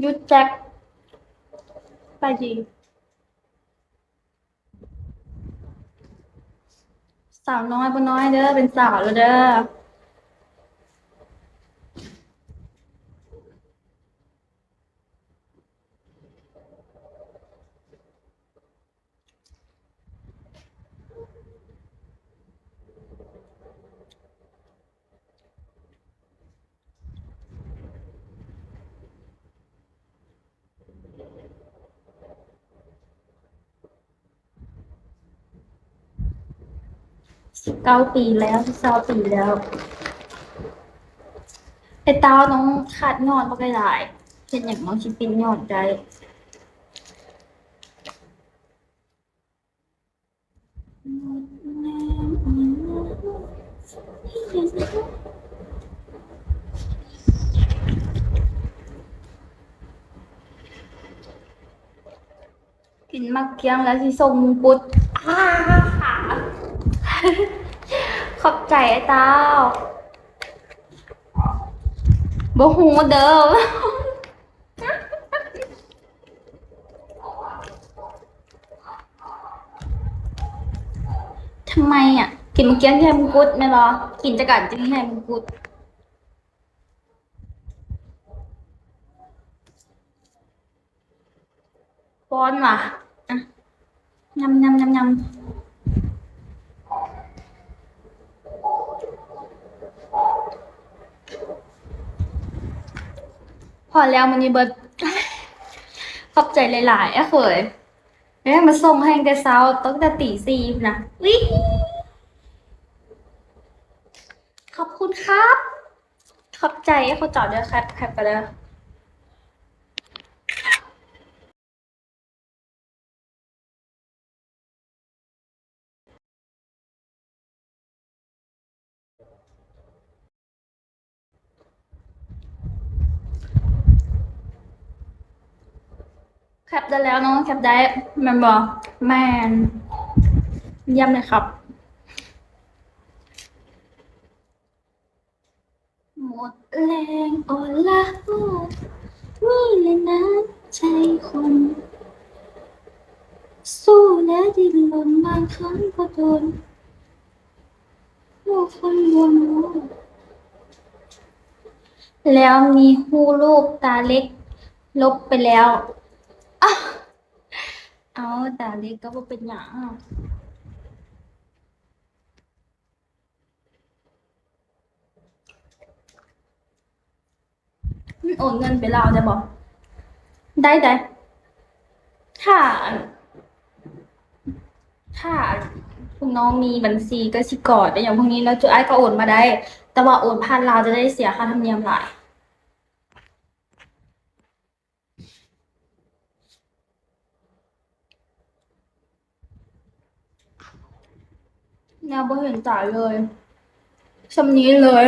ยุดแจ็คไปดีสาวน้อยบ่น้อยเด้อเป็นสาวแล้วเด้อ19 ปีแล้ว20 ปีแล้วไอ้เต้าน้องขาดยอดบ่ได้หลายเช่นอย่างน้องสิปินยอดได้กินมักเคียงแล้วสิส่งมงกุฎอ้าขอบใจไอ้เต้าบ่ฮู้เด้อทำไมอ่ะกินมักเคียงแค่มงกุฎแม่นบ่กินจักกันจึงให้มงกุฎป้อนว่ะอะยำยำยำยำ พอแล้วมันนี่เบิดขอบใจหลายๆอะเขยแล้วมาส่งให้แต่เช้าตั้งแต่ตี 4นะวิขอบคุณครับขอบใจเขาจอดด้วยครับแคปไปแล้วแคปได้แล้วเนาะแคปได้แมนบอกแมนเยี่ยมเลยครับหมดแรงอ่อนล้านี่เลยนะใจคนสู้และดิ้นรนบางครั้งก็โดนผู้คนรวมรู้ แล้วมีฮู้ลูกตาเล็กลบไปแล้วอ้าวเอาตาเล็กก็บ่เป็นหยังมันโอนเงินไปแล้วได้บ่ได้ถ้าถ้าคุณน้องมีบัญชีกสิกรแต่อย่างพวกนี้แล้วจุอ้ายก็โอนมาได้ แต่ว่าโอนผ่านลาวจะได้เสียค่าธรรมเนียมหลายแนวบ่เห็นจ่ายเลยซำนี้เลย